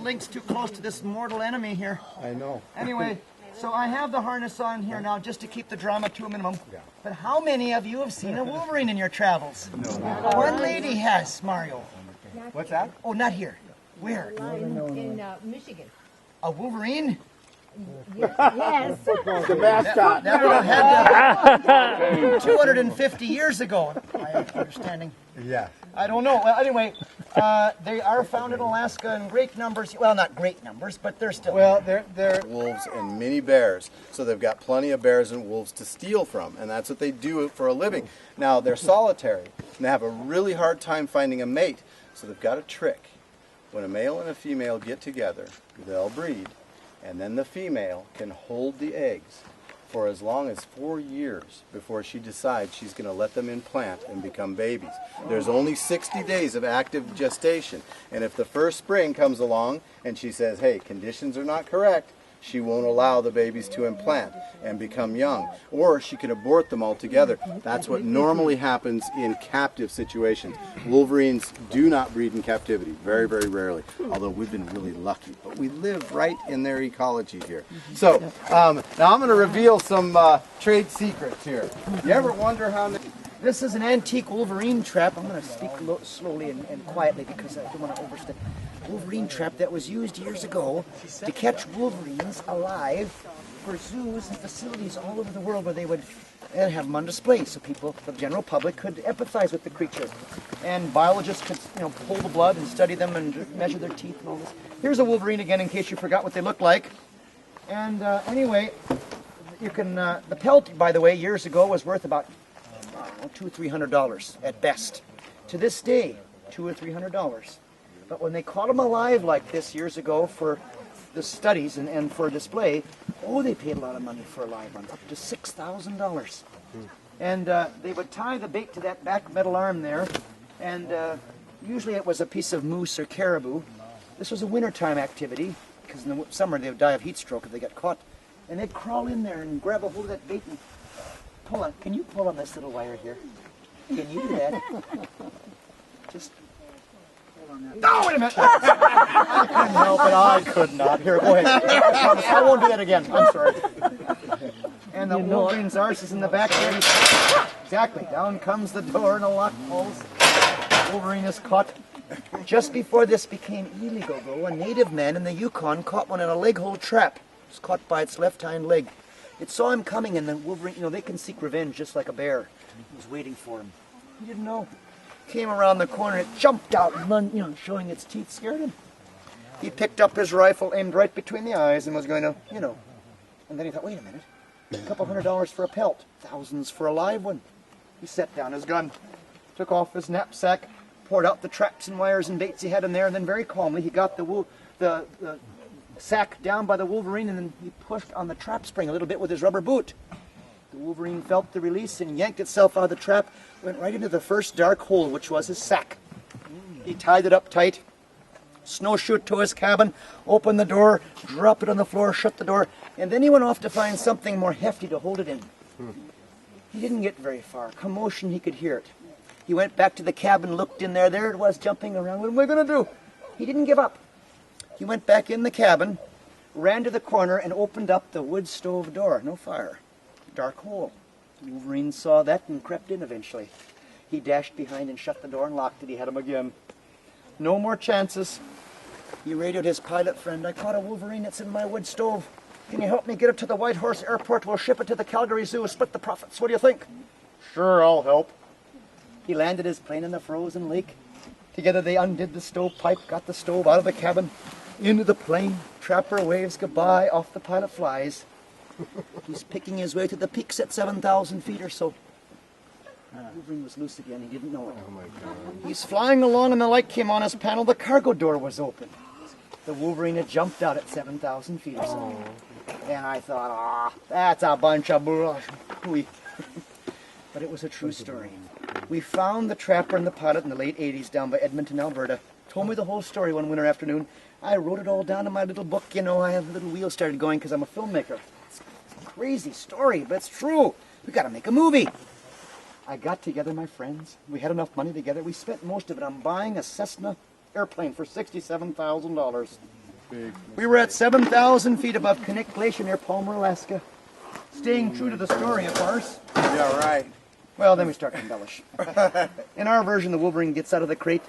links too close to this mortal enemy here. I know. Anyway, so I have the harness on here now just to keep the drama to a minimum. Yeah. But how many of you have seen a Wolverine in your travels? No. One lady has, Mario. What's that? Oh, not here. Where? In Michigan. A Wolverine? Yes. The mascot. That would have had 250 years ago, my understanding. Yeah. I don't know. Well, anyway, they are found in Alaska in great numbers. Well, not great numbers, but they're still. Well, they're Wolves and mini bears, so they've got plenty of bears and wolves to steal from, and that's what they do for a living. Now they're solitary, and they have a really hard time finding a mate, so they've got a trick. When a male and a female get together, they'll breed, and then the female can hold the eggs for as long as 4 years before she decides she's going to let them implant and become babies. There's only 60 days of active gestation, and if the first spring comes along and she says, hey, conditions are not correct, she won't allow the babies to implant and become young, or she can abort them altogether. That's what normally happens in captive situations. Wolverines do not breed in captivity, very, very rarely, although we've been really lucky. But we live right in their ecology here. So now I'm going to reveal some trade secrets here. You ever wonder how many... This is an antique Wolverine trap. I'm going to speak slowly and quietly because I don't want to overstep. Wolverine trap that was used years ago to catch wolverines alive for zoos and facilities all over the world where they would have them on display so people, the general public, could empathize with the creature. And biologists could, pull the blood and study them and measure their teeth and all this. Here's a Wolverine again in case you forgot what they look like. And anyway, you can, the pelt, by the way, years ago was worth about $200 or $300 at best. To this day, $200 or $300. But when they caught them alive like this years ago for the studies and for display, they paid a lot of money for a live one, up to $6,000. And they would tie the bait to that back metal arm there, and usually it was a piece of moose or caribou. This was a wintertime activity, because in the summer they would die of heat stroke if they got caught. And they'd crawl in there and grab a hold of that bait and pull on. Can you pull on this little wire here? Can you do that? Just... No, wait a minute! I couldn't help it. I could not. Here, go ahead. I won't do that again. I'm sorry. And the Wolverine's arse is in the back there. Exactly. Down comes the door and a lock pulls. Wolverine is caught. Just before this became illegal, though, a native man in the Yukon caught one in a leg hold trap. It was caught by its left hind leg. It saw him coming, and the Wolverine, they can seek revenge just like a bear. He was waiting for him. He didn't know. Came around the corner, it jumped out and run, showing its teeth, scared him. He picked up his rifle, aimed right between the eyes, and was going to, And then he thought, wait a minute, a couple $100 for a pelt, thousands for a live one. He set down his gun, took off his knapsack, poured out the traps and wires and baits he had in there, and then very calmly he got the sack down by the Wolverine, and then he pushed on the trap spring a little bit with his rubber boot. The Wolverine felt the release and yanked itself out of the trap, went right into the first dark hole, which was his sack. He tied it up tight, snowshoed to his cabin, opened the door, dropped it on the floor, shut the door, and then he went off to find something more hefty to hold it in. He didn't get very far. Commotion, he could hear it. He went back to the cabin, looked in there. There it was, jumping around. What am I going to do? He didn't give up. He went back in the cabin, ran to the corner, and opened up the wood stove door. No fire. Dark hole. Wolverine saw that and crept in eventually. He dashed behind and shut the door and locked it. He had him again. No more chances. He radioed his pilot friend. I caught a Wolverine. It's in my wood stove. Can you help me get it to the White Horse Airport? We'll ship it to the Calgary Zoo. Split the profits. What do you think? Sure, I'll help. He landed his plane in the frozen lake. Together they undid the stovepipe, got the stove out of the cabin, into the plane. Trapper waves goodbye. Off the pilot flies. He's picking his way to the peaks at 7,000 feet or so. Wolverine was loose again. He didn't know it. Oh my God. He's flying along and the light came on his panel. The cargo door was open. The Wolverine had jumped out at 7,000 feet or so. And I thought, that's a bunch of bullshit. But it was a true story. We found the trapper and the pilot in the late 80s down by Edmonton, Alberta. Told me the whole story one winter afternoon. I wrote it all down in my little book. I have a little wheel started going because I'm a filmmaker. Crazy story, but it's true. We got to make a movie. I got together my friends. We had enough money together. We spent most of it on buying a Cessna airplane for $67,000. We were at 7,000 feet above Knik Glacier near Palmer, Alaska. Staying true to the story, of course. Yeah, right. Well, then we start to embellish. In our version, the Wolverine gets out of the crate,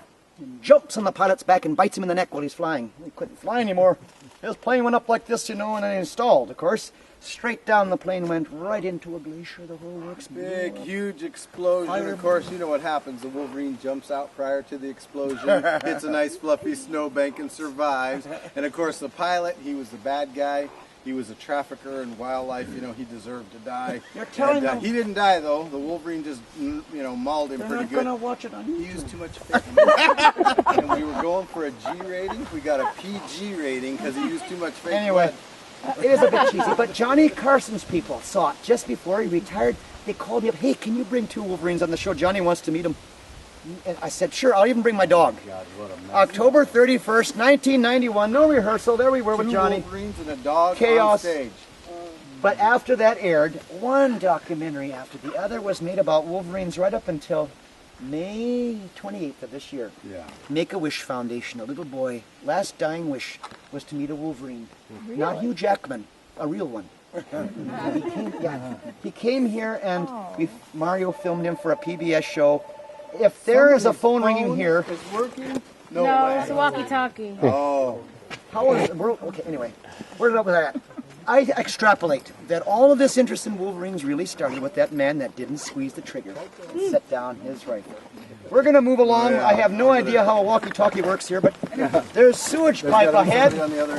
jumps on the pilot's back and bites him in the neck while he's flying. He couldn't fly anymore. His plane went up like this, you know, and then installed, of course. Straight down the plane, went right into a glacier. The whole works. Big, huge explosion. Of course, you know what happens. The Wolverine jumps out prior to the explosion, hits a nice fluffy snowbank and survives. And of course, the pilot, he was the bad guy. He was a trafficker in wildlife. You know, he deserved to die. You're telling And, me- he didn't die, though. The Wolverine just, you know, mauled him They're pretty not good. gonna watch it on He YouTube. used too much fake and we were going for a G rating. We got a PG rating because he used too much fake Anyway, blood. it is a bit cheesy, but Johnny Carson's people saw it just before he retired. They called me up, hey, can you bring 2 Wolverines on the show? Johnny wants to meet them. And I said, sure, I'll even bring my dog. God, what a mess. October 31st, 1991, no rehearsal. There we were with 2 Johnny. Wolverines and a dog on Chaos. stage. But after that aired, one documentary after the other was made about Wolverines right up until May 28th of this year. Yeah. Make-A-Wish Foundation, a little boy, last dying wish was to meet a Wolverine. Not Hugh Jackman, a real one. He came here and Mario filmed him for a PBS show. If there is a phone ringing here, Is working? No, way. it's a walkie-talkie. Oh. how is the world? Okay, anyway, where did I was at? I extrapolate that all of this interest in Wolverines really started with that man that didn't squeeze the trigger and set down his rifle. We're going to move along. Yeah. I have no idea how a walkie-talkie works here, but there's sewage pipe Got ahead. somebody on the other